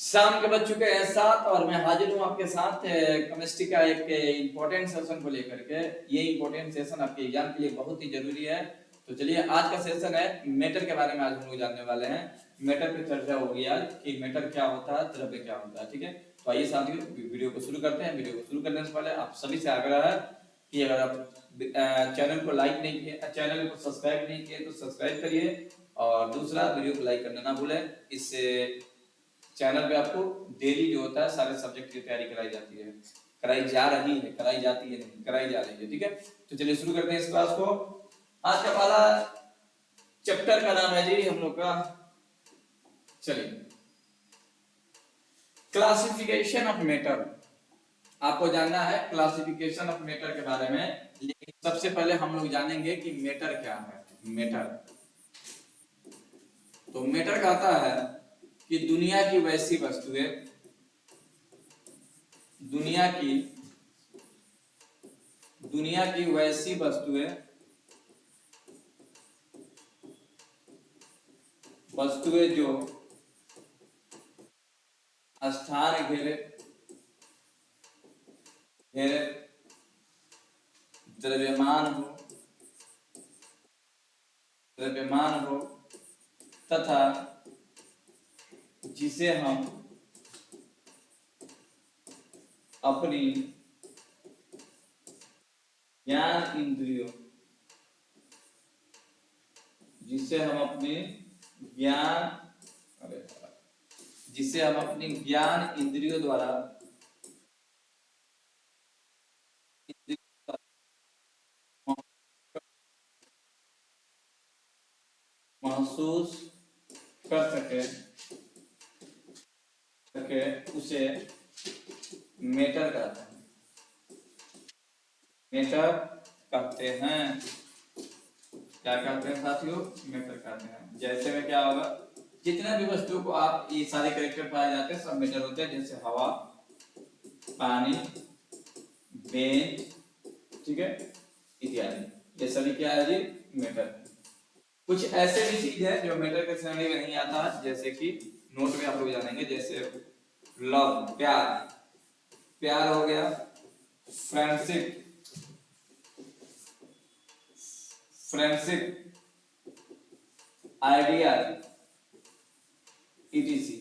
शाम के बज चुके हैं 7 और मैं हाजिर हूँ आपके साथ केमिस्ट्री का एक इम्पोर्टेंट सेशन को लेकर के। ये इम्पोर्टेंट सेशन आपके एग्जाम के लिए बहुत ही जरूरी है। तो चलिए आज का सेशन है मेटर के बारे में। आज हम लोग जानने वाले हैं मेटर पे चर्चा होगी आज कि मेटर क्या होता है, द्रव्य क्या होता है। ठीक है, तो आइए साथियों वीडियो को शुरू करते हैं। वीडियो को शुरू करने से पहले आप सभी से आग्रह है कि अगर आप चैनल को लाइक नहीं किए, चैनल को सब्सक्राइब नहीं किए तो सब्सक्राइब करिए, और दूसरा वीडियो को लाइक करना ना भूलें। इससे चैनल पे आपको डेली जो होता है सारे सब्जेक्ट की तैयारी कराई जाती है, कराई जा रही है, कराई जाती है नहीं, कराई जा रही है। ठीक है, तो चलिए शुरू करते हैं इस क्लास को। आज का पहला चैप्टर का नाम है जी हम लोग का, चलिए, क्लासिफिकेशन ऑफ मेटर। आपको जानना है क्लासिफिकेशन ऑफ मेटर के बारे में, लेकिन सबसे पहले हम लोग जानेंगे कि मेटर क्या है। मेटर, तो मेटर कहता है कि दुनिया की वैसी वस्तुएं, दुनिया की वैसी वस्तुएं जो स्थान घेरे द्रव्यमान हो तथा जिसे हम अपनी ज्ञान इंद्रियों द्वारा महसूस कर सके उसे मेटर कहते हैं। मेटर कहते हैं, क्या कहते हैं साथियों? मेटर कहते हैं। जैसे में क्या होगा, जितने भी वस्तुओं को आप ये सारे कैरेक्टर पाए जाते हैं सब मेटर होते हैं, जैसे हवा, पानी, बेंच, ठीक है, इत्यादि। ये सभी क्या है जी? मेटर। कुछ ऐसे भी चीज है जो मेटर के श्रेणी में नहीं आता है, जैसे कि नोट में आप लोग जानेंगे, जैसे लव, प्यार हो गया, फ्रेंडशिप, आइडिया, etc।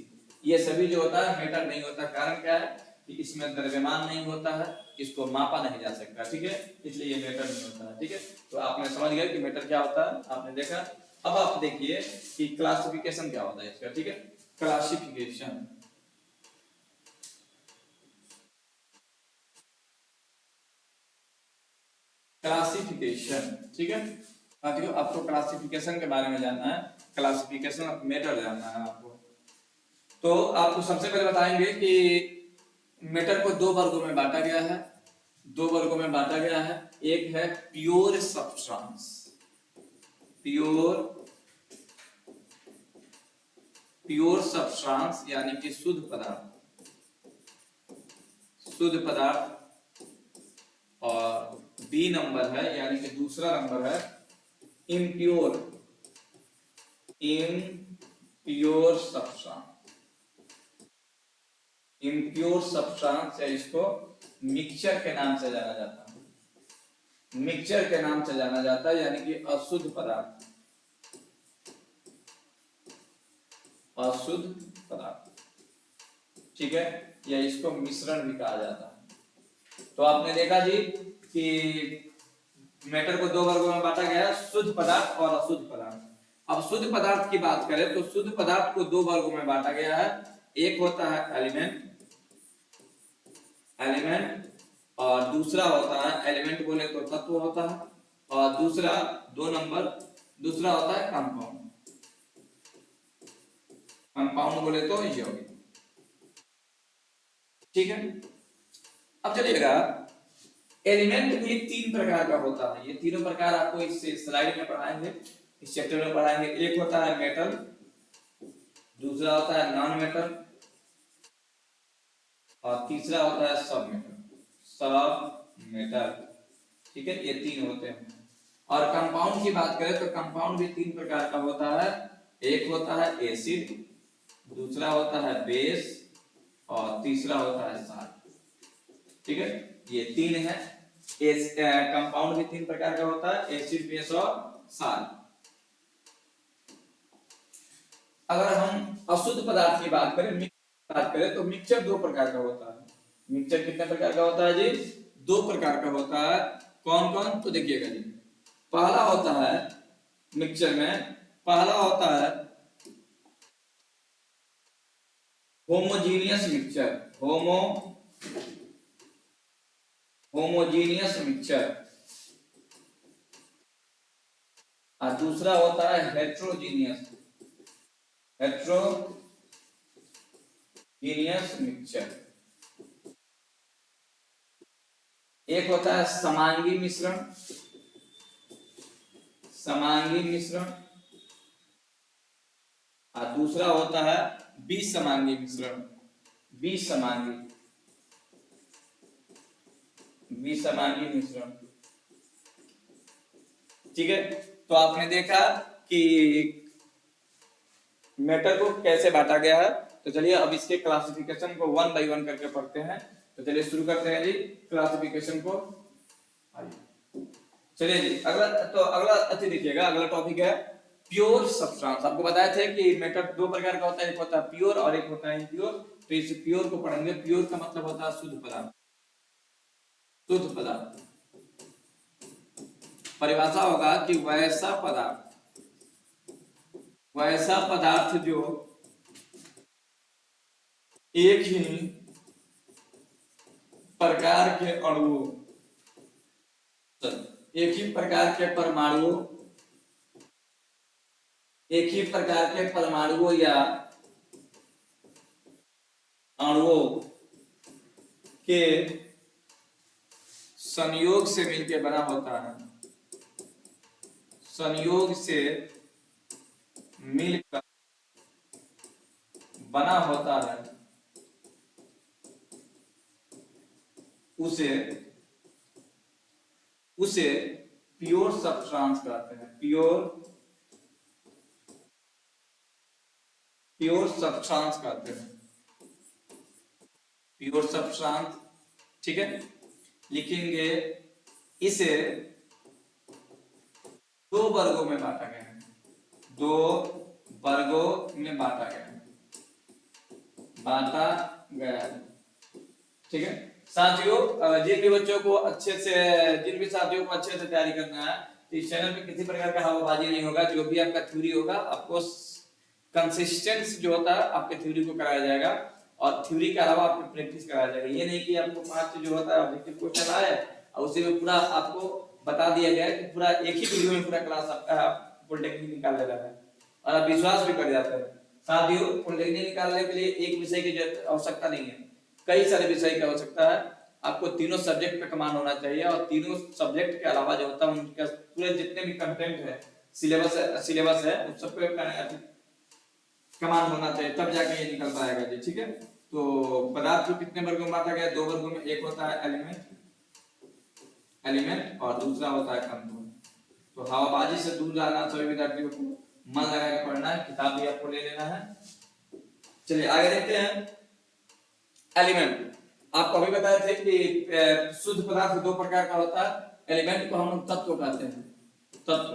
ये सभी जो होता है मेटर नहीं होता। कारण क्या है कि इसमें द्रव्यमान नहीं होता है, इसको मापा नहीं जा सकता। ठीक है, इसलिए ये मेटर नहीं होता है। ठीक है, तो आपने समझ गए कि मेटर क्या होता है, आपने देखा। अब आप देखिए कि क्लासिफिकेशन क्या होता है इसका। ठीक है, क्लासिफिकेशन, ठीक है साथियों, आपको क्लासिफिकेशन के बारे में जानना है, क्लासिफिकेशन ऑफ मेटर जानना है आपको। तो आपको सबसे पहले बताएंगे कि मेटर को दो वर्गों में बांटा गया है। एक है प्योर सब्सटेंस, प्योर सब्सटेंस यानी कि शुद्ध पदार्थ, और बी नंबर है यानी कि दूसरा नंबर है इम्प्योर सब्सटेंस, या इसको मिक्सचर के नाम से जाना जाता है, यानी कि अशुद्ध पदार्थ, ठीक है, या इसको मिश्रण भी कहा जाता है। तो आपने देखा जी कि मेटर को दो वर्गों में बांटा गया है, शुद्ध पदार्थ और अशुद्ध पदार्थ। अब शुद्ध पदार्थ की बात करें तो शुद्ध पदार्थ को दो वर्गों में बांटा गया है। एक होता है एलिमेंट, और दूसरा होता है, एलिमेंट बोले तो तत्व होता है, और दूसरा होता है कंपाउंड बोले तो यौगिक। ठीक है, अब चलिएगा, एलिमेंट भी तीन प्रकार का होता है। ये तीनों प्रकार आपको इस स्लाइड में पढ़ाएंगे, इस चैप्टर में पढ़ाएंगे। एक होता है मेटल, दूसरा होता है नॉन मेटल, और तीसरा होता है सब मेटल। ठीक है, ये तीन होते हैं। और कंपाउंड की बात करें तो कंपाउंड भी तीन प्रकार का होता है। एक होता है एसिड, दूसरा होता है बेस, और तीसरा होता है साल। ठीक है, ये तीन है। कंपाउंड भी तीन प्रकार का होता है, एसिड, बेस और साल। अगर हम अशुद्ध पदार्थ की बात करें तो मिक्सचर दो प्रकार का होता है। मिक्सचर कितने प्रकार का होता है जी? दो प्रकार का होता है। कौन कौन? तो देखिएगा जी, पहला होता है मिक्सचर में, पहला होता है होमोजीनियस मिक्सचर, होमोजीनियस मिक्सचर। और दूसरा होता है हेट्रोजीनियस मिक्सचर। एक होता है समांगी मिश्रण, और दूसरा होता है विसमांगी मिश्रण, विसमांगी मिश्रण। ठीक है, तो आपने देखा कि मैटर को कैसे बांटा गया है। तो चलिए अब इसके क्लासिफिकेशन को वन बाय वन करके पढ़ते हैं। तो चलिए शुरू करते हैं जी क्लासिफिकेशन को। चलिए जी, अगला देखिएगा, अगला टॉपिक है प्योर सब्सटेंस। आपको बताए थे कि मैटर दो प्रकार का होता है, एक होता है प्योर और एक होता है इम्प्योर। तो इस प्योर को पढ़ेंगे। प्योर का मतलब होता है शुद्ध पदार्थ, परिभाषा होगा कि वैसा पदार्थ जो एक ही प्रकार के अणुओं, एक ही प्रकार के परमाणुओं या अणुओं के संयोग से मिलकर बना होता है, संयोग से मिलकर बना होता है, उसे प्योर सब्सटेंस कहते हैं। प्योर सब्सटेंस कहते हैं, प्योर सब्सटेंस। ठीक है, लिखेंगे इसे दो वर्गों में बांटा गया है, ठीक है साथियों, जिन भी बच्चों को अच्छे से तैयारी करना है, तो इस चैनल पे किसी प्रकार का हवाबाजी नहीं होगा। जो भी आपका थ्योरी होगा, आपको कंसिस्टेंस जो होता है आपके थ्योरी को कराया जाएगा, और थ्योरी के अलावा आपको प्रैक्टिस कराया जाएगा। ये नहीं कि आपको 5 जो होता है ऑब्जेक्टिव क्वेश्चन आए और उसी में पूरा आपको बता दिया गया कि पूरा एक ही वीडियो में पूरा क्लास आपका पॉलिटेक्निक निकाल ले रहा है, और आप विश्वास भी कर जाते हैं। साथियों, पॉलिटेक्निक निकालने के लिए एक विषय की आवश्यकता नहीं है, कई सारे विषय की आवश्यकता है। आपको तीनों सब्जेक्ट पे कमांड होना चाहिए, और तीनों सब्जेक्ट के अलावा जो होता है उनके पूरे जितने भी कंटेंट है, सिलेबस है उस सब पे कमांड होना चाहिए, तब जाके ये निकल पाएगा जी। ठीक है, तो पदार्थ को कितने वर्गों में बांटा गया? 2 वर्गों में। एक होता है एलिमेंट और दूसरा होता है कंपाउंड। तो हवाबाजी से दूर रहना, सभी विद्यार्थियों को मन लगा के पढ़ना है, किताब भी आपको ले लेना है। चलिए आगे देखते हैं। एलिमेंट आपको अभी बताए थे कि शुद्ध पदार्थ 2 प्रकार का होता है। एलिमेंट को हम तत्व कहते हैं, तत्व।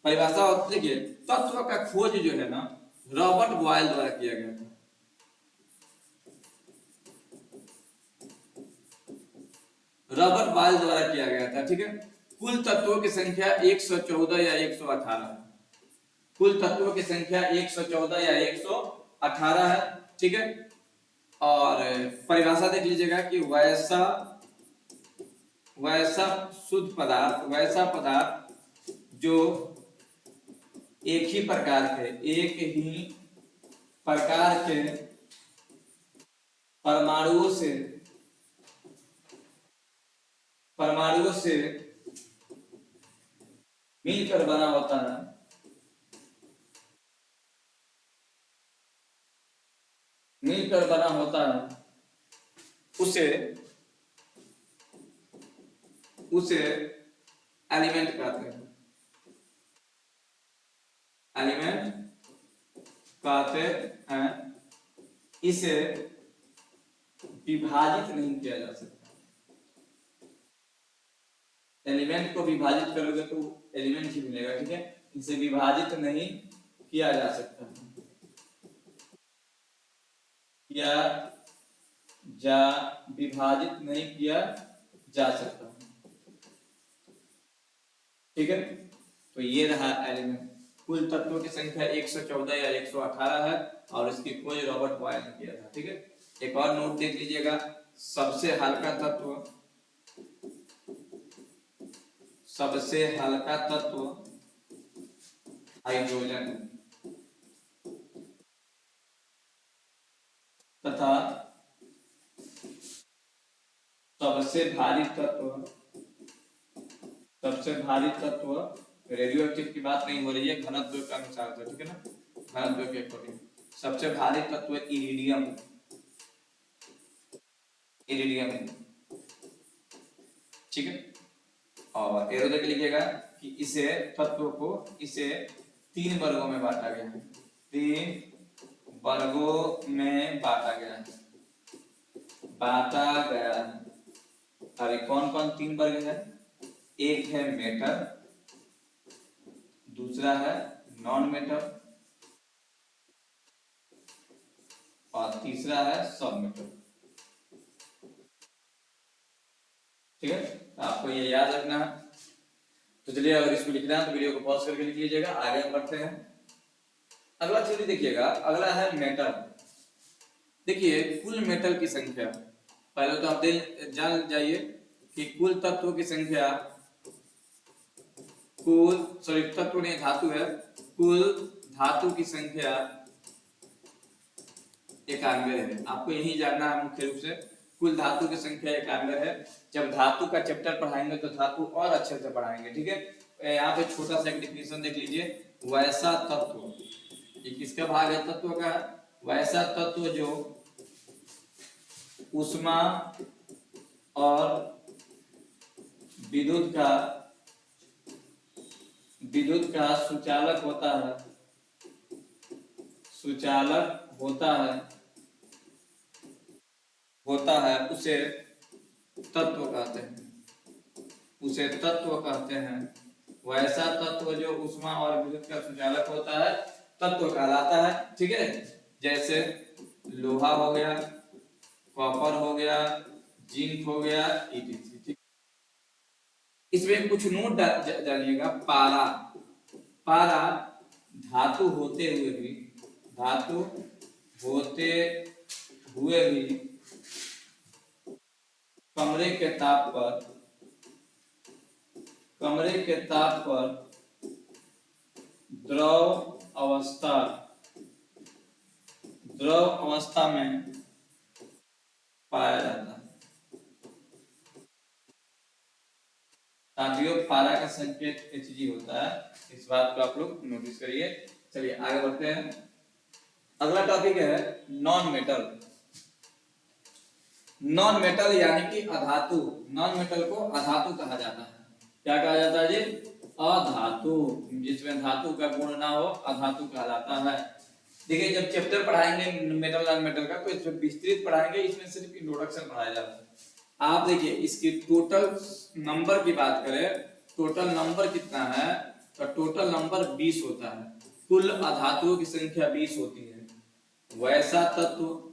परिभाषा होती है, तत्व का खोज जो है ना, रॉबर्ट बॉयल द्वारा किया गया था। रॉबर्ट बॉयल द्वारा किया गया था। ठीक है, कुल तत्वों की संख्या 114 या 118 है। कुल तत्वों की संख्या 114 या 118 है। ठीक है, और परिभाषा देख लीजिएगा कि वैसा शुद्ध पदार्थ, वैसा पदार्थ जो एक ही प्रकार के परमाणुओं से मिलकर बना होता है, उसे एलिमेंट कहते हैं। इसे विभाजित नहीं किया जा सकता। एलिमेंट को विभाजित करोगे तो एलिमेंट ही मिलेगा, ठीक है। इसे विभाजित नहीं किया जा सकता, किया जा विभाजित नहीं किया जा सकता, ठीक है। तो ये रहा एलिमेंट। कुल तत्वों की संख्या 114 या 118 है और इसकी खोज रॉबर्ट बॉयल ने किया था, ठीक है। एक और नोट देख लीजिएगा, सबसे हल्का तत्व, सबसे हल्का तत्व हाइड्रोजन तथा सबसे भारी तत्व, सबसे भारी तत्व रेडियो एक्टिव की बात नहीं हो रही है, घनत्व के अनुसार से, ठीक है ना, घनत्व के अकॉर्डिंग। सबसे भारी तत्व इरिडियम, इरिडियम, ठीक है। और एरो देख लीजिएगा कि इसे तत्व को इसे 3 वर्गों में बांटा गया है, 3 वर्गों में बांटा गया है, बांटा गया है। अरे कौन कौन 3 वर्ग है? एक है मेटल, दूसरा है नॉन मेटल और तीसरा है सब मेटल, ठीक है। तो आपको ये याद रखना है। तो चलिए अगर इसको लिखना है तो वीडियो को पॉज करके लिख लीजिएगा, आगे बढ़ते हैं। अगला थ्योरी देखिएगा, अगला है मेटल। देखिए कुल मेटल की संख्या, पहले तो आप जान जाइए कि कुल तत्वों की संख्या, कुल सॉरी तत्व नहीं धातु है, कुल धातु की संख्या 91 है। आपको यही जानना है मुख्य रूप से, कुल धातु की संख्या 91 है। जब धातु का चैप्टर पढ़ाएंगे तो धातु और अच्छे से पढ़ाएंगे, ठीक है। यहाँ पे छोटा सा एक डिफिनेशन देख लीजिए, वैसा तत्व, ये किसका भाग है? तत्व का। वैसा तत्व जो ऊष्मा और विद्युत का सुचालक होता है, सुचालक होता है, उसे तत्व कहते हैं, उसे तत्व कहते हैं। वैसा तत्व जो ऊष्मा और विद्युत का सुचालक होता है तत्व कहलाता है, ठीक है। जैसे लोहा हो गया, कॉपर हो गया, जिंक हो गया, etc। इसमें कुछ नोट जानिएगा। पारा, पारा धातु होते हुए भी, धातु होते हुए भी कमरे के ताप पर द्रव अवस्था में पाया जाता है। साथियों पारा का संकेत Hg होता है, इस बात को आप लोग नोटिस करिए। चलिए आगे बढ़ते हैं। अगला टॉपिक है नॉन मेटल। नॉन मेटल यानी कि अधातु। नॉन मेटल को अधातु कहा जाता है। क्या कहा जाता है जी? अधातु। जिसमें धातु का गुण ना हो अधातु कहलाता है। देखिए जब चैप्टर पढ़ाएंगे मेटल नॉन मेटल का तो इसमें विस्तृत पढ़ाएंगे, इसमें सिर्फ इंट्रोडक्शन पढ़ाया जाता है। आप देखिए इसकी टोटल नंबर की बात करें, टोटल नंबर कितना है? तो टोटल नंबर 20 होता है। कुल अधातुओं की संख्या 20 होती है। वैसा तत्व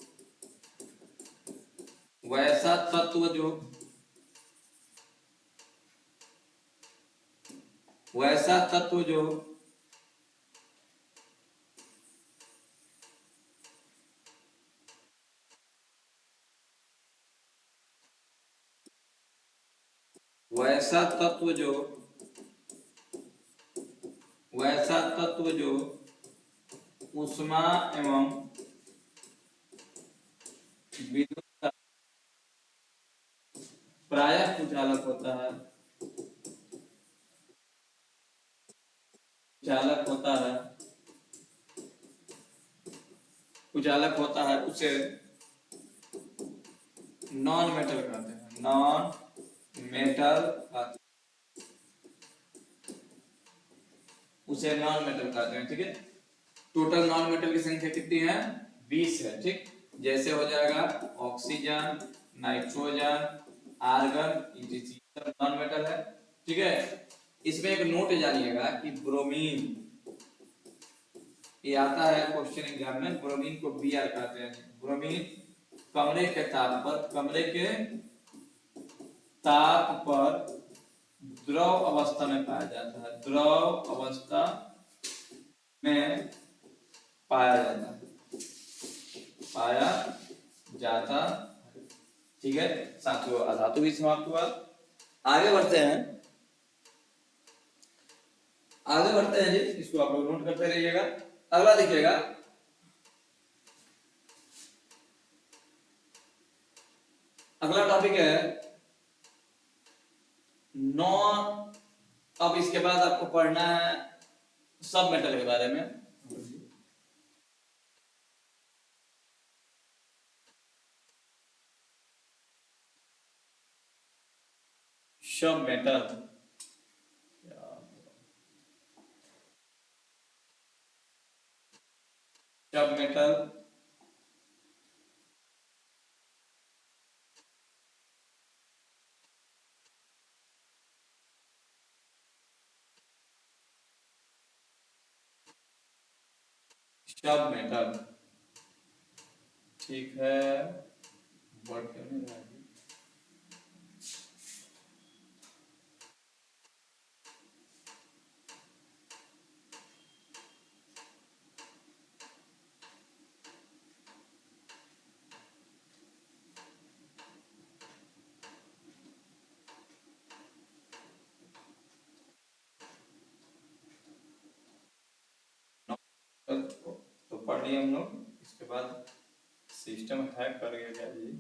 जो वैसा तत्व जो वैसा तत्व जो ऊष्मा एवं विद्युत का प्रायः कुचालक होता है, कुचालक होता है, उसे नॉन मेटल कहते हैं। नॉन मेटल उसे नॉन मेटल कहते हैं, ठीक है। टोटल नॉन मेटल की संख्या कितनी है? 20 है, ठीक। जैसे हो जाएगा ऑक्सीजन, नाइट्रोजन, आर्गन, सब नॉन मेटल है। ठीक है, इसमें एक नोट जानिएगा कि ब्रोमीन, ये आता है क्वेश्चन एग्जाम में, ब्रोमीन को बी आर कहते हैं। ब्रोमीन कमरे के ताप पर, कमरे के ताप पर द्रव अवस्था में पाया जाता है, द्रव अवस्था में पाया जाता है, पाया जाता। ठीक है साथियों, अधातु भी समाप्त हुआ। आगे बढ़ते हैं, आगे बढ़ते हैं जी, इसको आप लोग नोट करते रहिएगा। अगला देखिएगा, अगला टॉपिक है नॉन, अब इसके बाद आपको पढ़ना है सब मेटल के बारे में। सब मेटल, सब मेटल सब मेटल। ठीक है, वर्ड करने लगा। तो पढ़ लिए हम लोग, इसके बाद सिस्टम हैक कर गया क्या जी।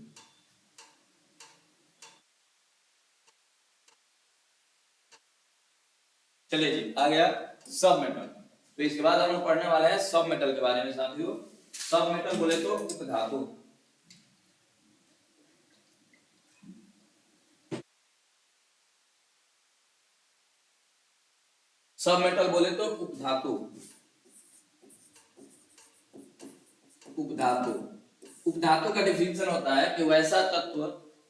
चलिए जी, आ गया सब मेटल। तो इसके बाद हम लोग पढ़ने वाले हैं सब मेटल के बारे में साथियों। सब मेटल बोले तो उपधातु, सब मेटल बोले तो उपधातु, उपधातु। उपधातु का डिफिनेशन होता है कि वैसा तत्व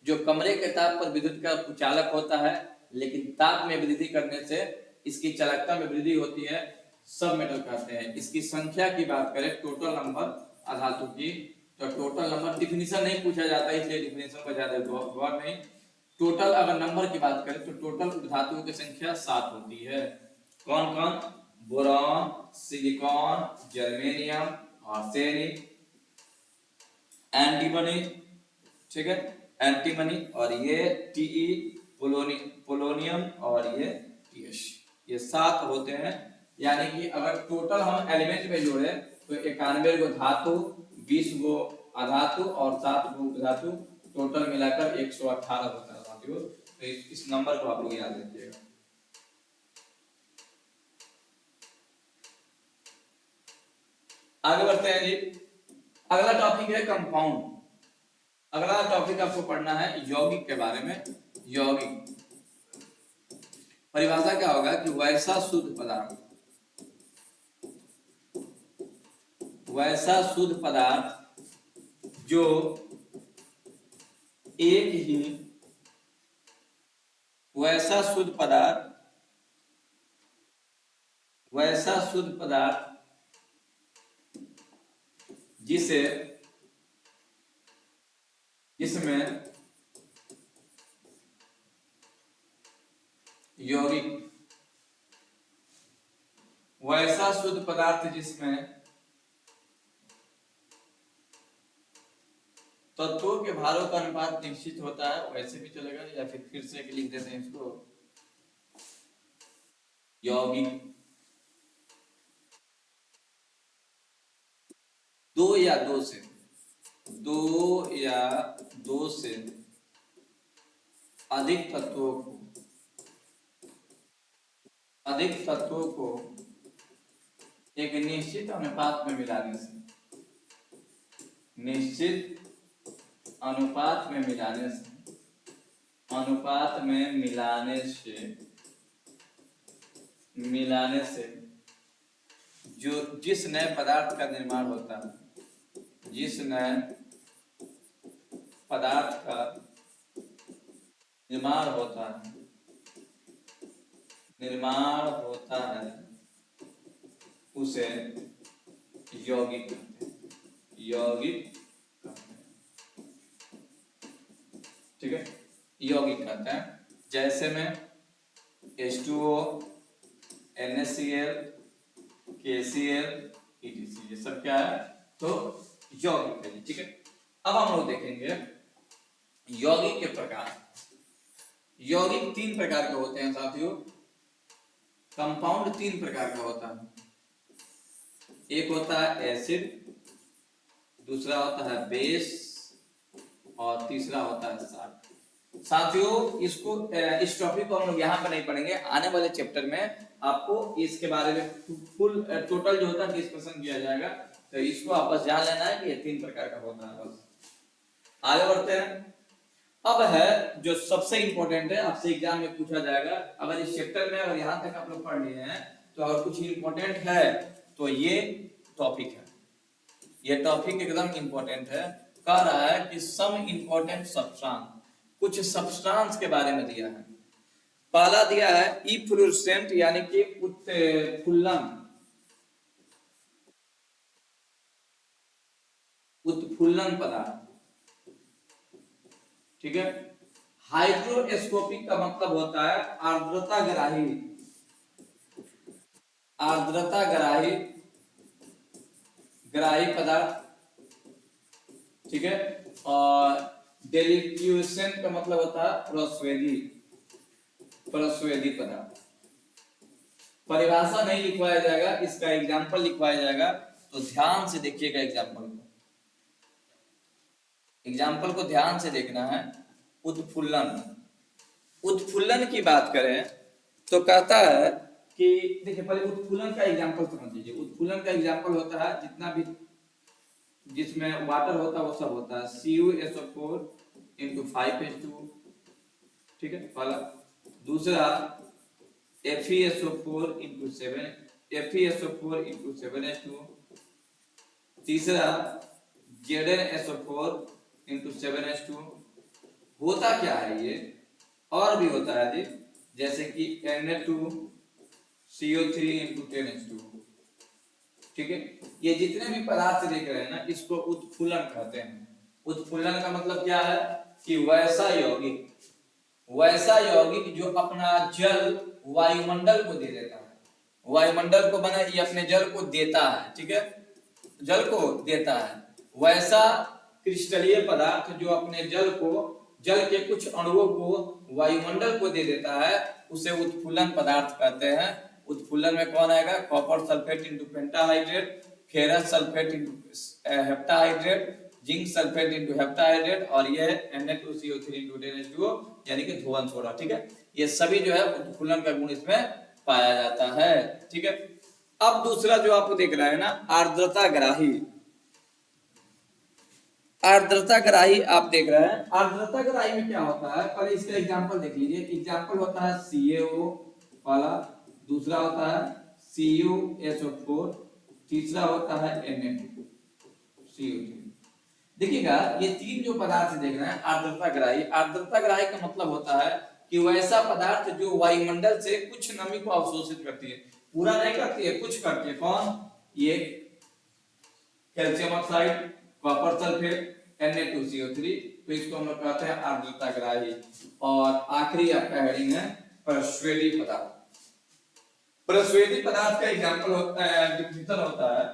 जो कमरे के ताप पर विद्युत का चालक होता है, लेकिन ताप में वृद्धि करने से इसकी चालकता में वृद्धि होती है, सब मेटल कहते हैं। इसकी संख्या की बात करें, टोटल नंबर अधातु की, तो टोटल नंबर डिफिनेशन नहीं पूछा जाता है, इसलिए डिफिनेशन को ज्यादा गौर नहीं। टोटल अगर नंबर की बात करें तो टोटल उपधातुओं की संख्या 7 होती है। कौन कौन? Boron, silicon, germanium, arsenic, antimony, ठीक है, एंटीमनी, और ये टीई, पोलोनियम, और ये टीएच, ये 7 होते हैं। यानी कि अगर टोटल हम एलिमेंट में जोड़े तो 91 गो धातु, 20 गो अधातु और 7 गो उपधातु, टोटल मिलाकर 118 होता है साथियों। तो इस नंबर को आप लोग याद रखिएगा। आगे बढ़ते हैं जी, अगला टॉपिक है कंपाउंड। अगला टॉपिक आपको पढ़ना है यौगिक के बारे में। यौगिक परिभाषा क्या होगा कि वैसा शुद्ध पदार्थ, वैसा शुद्ध पदार्थ जो एक ही, वैसा शुद्ध पदार्थ, वैसा शुद्ध पदार्थ जिसे, जिसमें यौगिक, वैसा शुद्ध पदार्थ जिसमें तत्वों के भारों का अनुपात निश्चित होता है, वैसे भी चलेगा, या फिर से लिख देते हैं इसको, यौगिक दो या दो से, दो या दो से अधिक तत्वों को, अधिक तत्वों को एक निश्चित अनुपात में मिलाने से, निश्चित अनुपात में मिलाने से, अनुपात में मिलाने से, मिलाने से जो जिस नए पदार्थ का निर्माण होता है, जिस नए पदार्थ का निर्माण होता है, उसे यौगिक कहते हैं, यौगिक कहते हैं। ठीक है, यौगिक कहते हैं। जैसे में H2O, NaCl, KCl, EtC, ये सब क्या है? तो यौगिक है। ठीक है, अब हम लोग देखेंगे यौगिक के प्रकार। यौगिक 3 प्रकार के होते हैं साथियों। कंपाउंड 3 प्रकार का होता है। एक होता है एसिड, दूसरा होता है बेस और तीसरा होता है साल्ट। साथियों इसको इस टॉपिक को हम लोग यहाँ पर नहीं पढ़ेंगे, आने वाले चैप्टर में आपको इसके बारे में फुल टोटल जो होता है डिस्कशन किया जाएगा। तो इसको आप बस जान लेना है कि ये 3 प्रकार का होता है। बस आगे बढ़ते हैं। अब है जो सबसे इंपॉर्टेंट है, आपसे एग्जाम में पूछा जाएगा। अगर इस चैप्टर में अगर यहाँ तक आप लोग पढ़ लिए हैं तो अगर कुछ इंपॉर्टेंट है तो ये टॉपिक है। ये टॉपिक एकदम इंपॉर्टेंट है। कह रहा है कि सम इंपॉर्टेंट सब्सटेंस, कुछ सब्सटेंस के बारे में दिया है। पहला दिया है इफ्लोरेसेंट यानी कि उत्फुल्लन पदार्थ। ठीक है, हाइड्रोस्कोपिक का मतलब होता है आर्द्रताग्राही, ग्राही पदार्थ। ठीक है, और डेलिक्यूसेंट का मतलब होता है प्रस्वेदी पदार्थ। परिभाषा नहीं लिखवाया जाएगा, इसका एग्जाम्पल लिखवाया जाएगा। तो ध्यान से देखिएगा एग्जाम्पल को ध्यान से देखना है। उत्फुल्लन की बात करें तो कहता है कि देखिए पहले उत्फुल्लन का एग्जाम्पल समझ लीजिए। उत्फुल्लन का एग्जाम्पल होता है जितना भी जिसमें वाटर होता है वो सब होता है CuSO4 into 5H2। ठीक है, पहला। दूसरा FeSO4 into 7H2। तीसरा ZnSO4 into 7H2। होता क्या है ये? और भी होता है जी, जैसे कि Na2CO3 into 10H2। ठीक है, ये जितने भी पदार्थ देख रहे हैं ना, इसको उत्फुल्लन कहते हैं। उत्फुल्लन का मतलब क्या है कि वैसा यौगिक जो अपना जल वायुमंडल को दे देता है। वायुमंडल को बना ये अपने जल को देता है। ठीक है, जल को देता है। वैसा क्रिस्टलीय पदार्थ जो अपने जल के कुछ अणुओं को वायुमंडल को दे देता है, उसे उत्फुल्लन पदार्थ कहते हैं। उत्फुल्लन में कौन आएगा? Copper sulphate into pentahydrate, ferrous sulphate into heptahydrate, zinc sulphate into heptahydrate, और ये Na2CO3 इंटू 10H2O यानी कि धोवन सोडा। ठीक है, ये सभी जो है उत्फुल्लन का गुण इसमें पाया जाता है। ठीक है, अब दूसरा जो आपको देख रहा है ना, आर्द्रताग्राही आप देख रहे हैं। आर्द्रताग्राही में क्या होता है, पहले इसका एग्जांपल देख लीजिए। एग्जांपल होता है CaO वाला, दूसरा होता है CuSO4, तीसरा होता है Na2CO3। देखिएगा ये 3 जो पदार्थ देख रहे हैं आर्द्रताग्राही का मतलब होता है कि वैसा पदार्थ जो वायुमंडल से कुछ नमी को अवशोषित करती है, पूरा नहीं करती है, कुछ करती है। कौन? ये calcium oxide, copper sulphate, Na2CO3। तो इसको हम लोग कहते हैं आर्द्रताग्राही। और आखिरी आपका हेडिंग है प्रस्वेदी पदार्थ। प्रस्वेदी पदार्थ का एग्जांपल होता है, डिफिनेशन होता है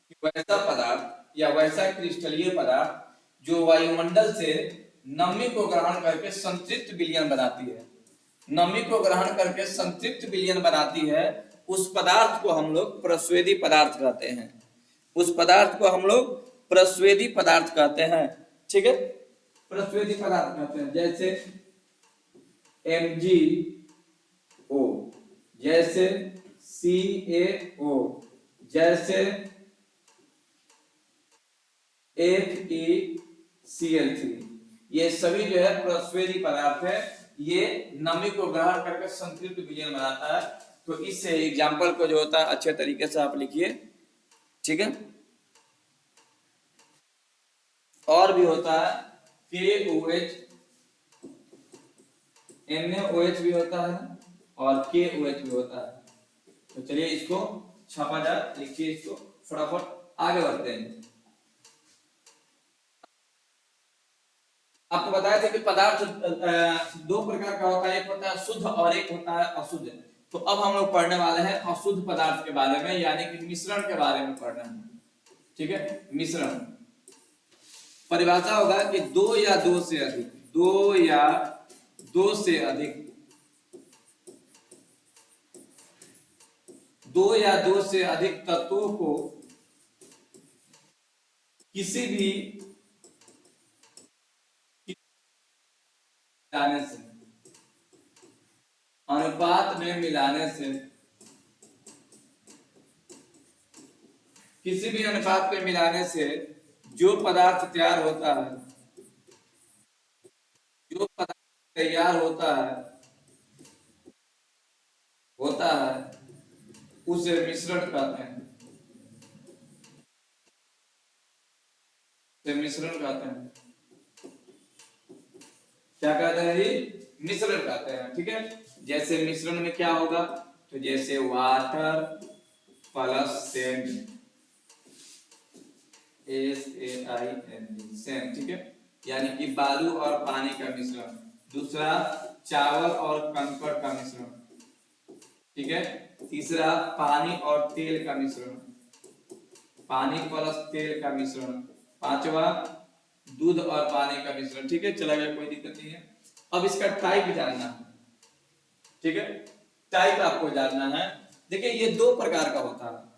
कि वैसा पदार्थ या वैसा क्रिस्टलीय पदार्थ जो वायुमंडल से नमी को ग्रहण करके संतृप्त विलयन बनाती है। नमी को ग्रहण करके संतृप्त विलयन बनाती है, उस पदार्थ को हम लोग प्रस्वेदी पदार्थ कहते हैं। उस पदार्थ को हम लोग प्रस्वेदी पदार्थ कहते हैं। ठीक है, प्रस्वेदी पदार्थ कहते हैं। जैसे MgO, जैसे CaO, जैसे FeCl3, ये सभी जो है प्रस्वेदी पदार्थ है। ये नमी को ग्रहण करके संतृप्त विलयन बनाता है। तो इस एग्जाम्पल को जो होता है अच्छे तरीके से आप लिखिए। ठीक है, और भी होता है KOH, NaOH भी होता है और KOH भी होता है। तो चलिए इसको छापा जाए, लिखिए इसको फटाफट, आगे बढ़ते हैं। आपको बताया था कि पदार्थ दो प्रकार का होता है, एक होता है शुद्ध और एक होता है अशुद्ध। तो अब हम लोग पढ़ने वाले हैं अशुद्ध पदार्थ के बारे में, यानी कि मिश्रण के बारे में पढ़ना है। ठीक है, मिश्रण परिभाषा होगा कि दो या दो से अधिक, दो या दो से अधिक, दो या दो से अधिक तत्वों को किसी भी मिलाने से, अनुपात में मिलाने से, किसी भी अनुपात में मिलाने से जो पदार्थ तैयार होता है, जो पदार्थ तैयार होता है उसे मिश्रण कहते हैं, उसे मिश्रण कहते हैं। क्या कहते हैं जी? मिश्रण कहते हैं। ठीक है, जैसे मिश्रण में क्या होगा, तो जैसे water plus sand, SAIND, sand. ठीक है, यानी कि बालू और पानी का मिश्रण। दूसरा चावल और कंकड़ का मिश्रण। ठीक है, तीसरा पानी और तेल का मिश्रण, पानी प्लस तेल का मिश्रण। पांचवा दूध और पानी का मिश्रण। ठीक है, चला गया, कोई दिक्कत नहीं है। अब इसका टाइप जानना है। ठीक है, टाइप आपको जानना है। देखिए ये दो प्रकार का होता है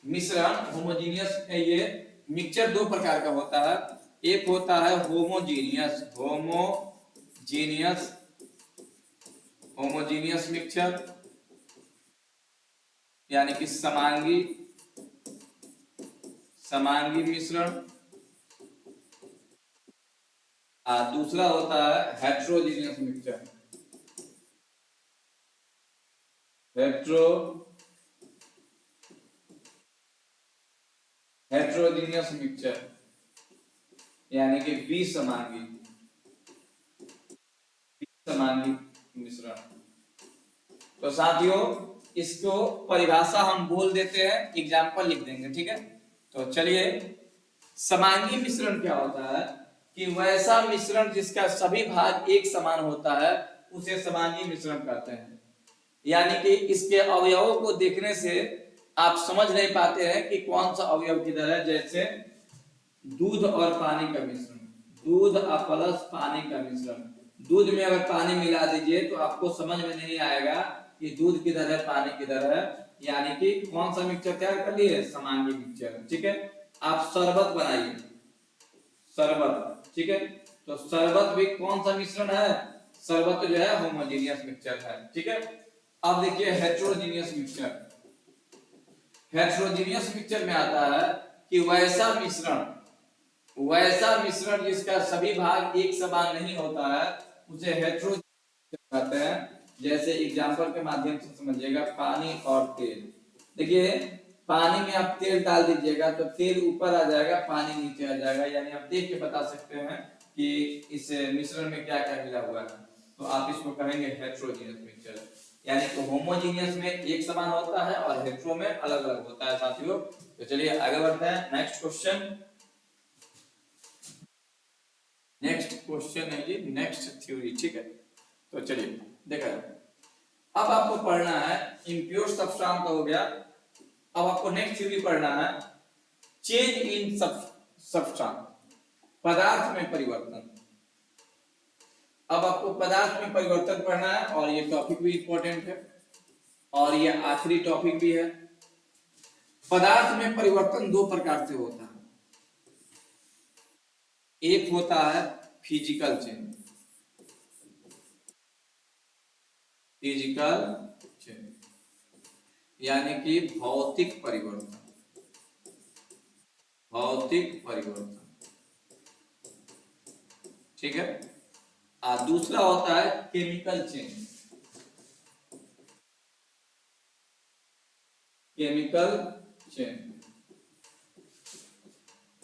मिश्रण, होमोजीनियस, ये मिक्सचर दो प्रकार का होता है। एक होता है होमोजीनियस, होमोजीनियस मिक्सचर, यानी कि समांगी मिश्रण। दूसरा होता है हेट्रोजीनियस मिक्सचर, हेट्रोजीनियस मिक्सचर, यानी कि विसमांगी मिश्रण। तो साथियों इसको परिभाषा हम बोल देते हैं, एग्जाम्पल लिख देंगे। ठीक है, तो चलिए, समांगी मिश्रण क्या होता है कि वैसा मिश्रण जिसका सभी भाग एक समान होता है उसे समांगी मिश्रण कहते हैं। यानी कि इसके अवयवों को देखने से आप समझ नहीं पाते हैं कि कौन सा अवयव किधर है। जैसे दूध और पानी का मिश्रण, दूध प्लस पानी का मिश्रण। दूध में अगर पानी मिला दीजिए तो आपको समझ में नहीं आएगा कि दूध किधर है पानी किधर है, यानी कि कौन सा मिक्सचर तैयार कर लिए, समांगी मिक्सचर। ठीक है, आप शरबत बनाइए, शरबत। ठीक है, तो शरबत भी कौन सा मिश्रण है, शरबत जो है होमोजीनियस मिक्सचर है। ठीक है, अब देखिए हेट्रोजीनियस मिक्सचर। हेट्रोजीनियस मिक्सचर में आता है कि वैसा मिश्रण जिसका सभी भाग एक समान नहीं होता है उसे हेट्रोजीनियस कहते हैं। जैसे एग्जांपल के माध्यम से समझिएगा, पानी और तेल। देखिए पानी में आप तेल डाल दीजिएगा तो तेल ऊपर आ जाएगा, पानी नीचे आ जाएगा, यानी आप देख के बता सकते हैं कि इस मिश्रण में क्या क्या मिला हुआ है। तो आप इसको कहेंगे हेट्रोजीनियस मिक्सचर। यानी कि होमोजीनियस में एक समान होता है और हेट्रो में अलग अलग होता है साथियों। तो चलिए आगे बढ़ते हैं, नेक्स्ट क्वेश्चन है जी, नेक्स्ट थ्योरी। ठीक है, तो चलिए देखा जाए। अब आपको पढ़ना है इम्प्योर सब्सटेंस हो गया। अब आपको नेक्स्ट थ्योरी पढ़ना है चेंज इन सब्सटेंस, पदार्थ में परिवर्तन। अब आपको पदार्थ में परिवर्तन पढ़ना है और ये टॉपिक भी इंपॉर्टेंट है और ये आखिरी टॉपिक भी है। पदार्थ में परिवर्तन दो प्रकार से होता है, एक होता है फिजिकल चेंज, यानी कि भौतिक परिवर्तन, ठीक है। और दूसरा होता है केमिकल चेंज,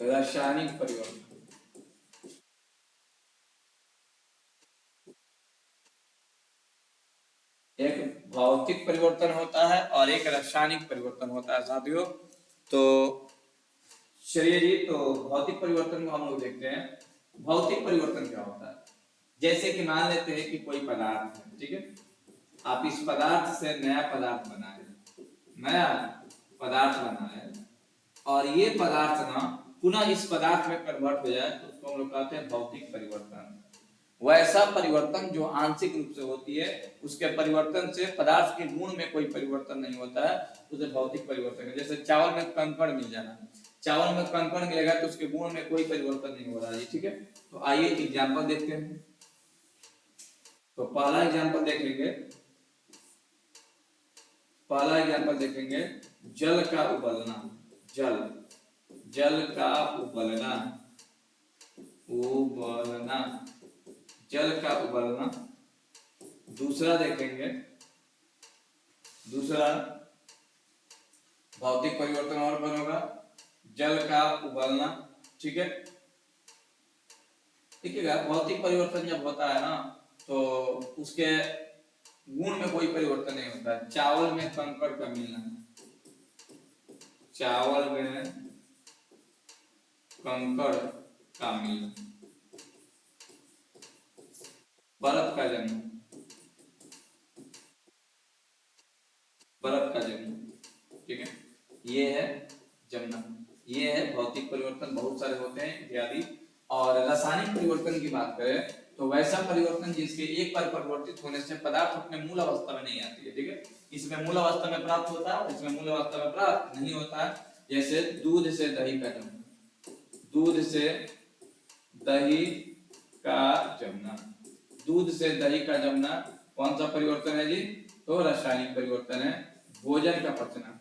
रासायनिक परिवर्तन। एक भौतिक परिवर्तन होता है और एक रासायनिक परिवर्तन होता है साथियों। तो चलिए जी, तो भौतिक परिवर्तन को हम लोग देखते हैं। भौतिक परिवर्तन क्या होता है? जैसे कि मान लेते हैं कि कोई पदार्थ है, ठीक है, आप इस पदार्थ से नया पदार्थ बनाए, नया पदार्थ बनाए, और ये पदार्थ ना पुनः इस पदार्थ में कन्वर्ट हो जाए, तो उसको हम लोग कहते हैं भौतिक परिवर्तन। वैसा परिवर्तन जो आंशिक रूप से होती है, उसके परिवर्तन से पदार्थ के गुण में कोई परिवर्तन नहीं होता है, उसे भौतिक परिवर्तन है। जैसे चावल में कंकड़ मिल जाना, चावल में कंकड़ मिलेगा तो उसके गुण में कोई परिवर्तन नहीं हो रहा है, ठीक है। तो आइए एग्जाम्पल देखते हैं। तो पहला एग्जाम्पल देखेंगे, पहला एग्जाम्पल देखेंगे, जल का उबलना। जल, जल का उबलना, उबलना, जल का उबलना। दूसरा देखेंगे, दूसरा भौतिक परिवर्तन और बनेगा, जल का उबलना, ठीक है। देखिएगा, भौतिक परिवर्तन जब होता है ना, तो उसके गुण में कोई परिवर्तन नहीं होता है। चावल में कंकड़ का मिलना, चावल में कंकड़ का मिलना, बर्फ का जमना, बर्फ का जमना, ठीक है, ये है जमना। ये है भौतिक परिवर्तन, बहुत सारे होते हैं इत्यादि। और रासायनिक परिवर्तन की बात करें तो वैसा परिवर्तन जिसके एक बार परिवर्तित होने से पदार्थ अपने मूल अवस्था में नहीं आती है, ठीक है। इसमें मूल अवस्था में प्राप्त होता है, इसमें मूल अवस्था में प्राप्त नहीं होता है। जैसे दूध से दही का जमना, दूध से दही का जमना, दूध से दही का जमना कौन सा परिवर्तन है जी? तो रासायनिक परिवर्तन है। भोजन का पचना,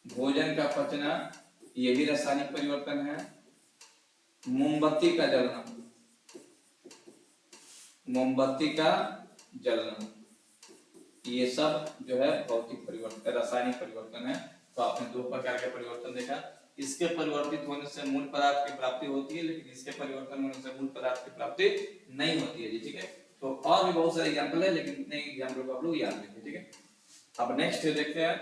भोजन का पचना, ये भी रासायनिक परिवर्तन है। मोमबत्ती का जलना, मोमबत्ती का जलना, ये सब जो है भौतिक परिवर्तन, रासायनिक परिवर्तन है। तो आपने दो प्रकार के परिवर्तन देखा। इसके परिवर्तित होने से मूल पदार्थ की प्राप्ति होती है, लेकिन इसके परिवर्तन होने से मूल पदार्थ की प्राप्ति नहीं होती है जी, ठीक है। तो और भी बहुत सारे एग्जाम्पल है, लेकिन इतने एग्जाम्पल को आप लोग याद रखिए, ठीक है। अब नेक्स्ट देखते हैं।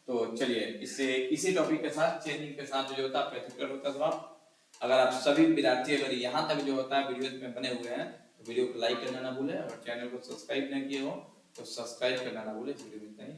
तो चलिए, इससे इसी टॉपिक के साथ, चेंजिंग के साथ जो होता है आपका चैप्टर होता है समाप्त। अगर आप सभी विद्यार्थी अगर यहाँ तक जो होता है वीडियो में बने हुए हैं, तो वीडियो को लाइक करना ना भूलें, और चैनल को सब्सक्राइब नहीं किए हो तो सब्सक्राइब करना ना भूलें। वीडियो में इतना ही।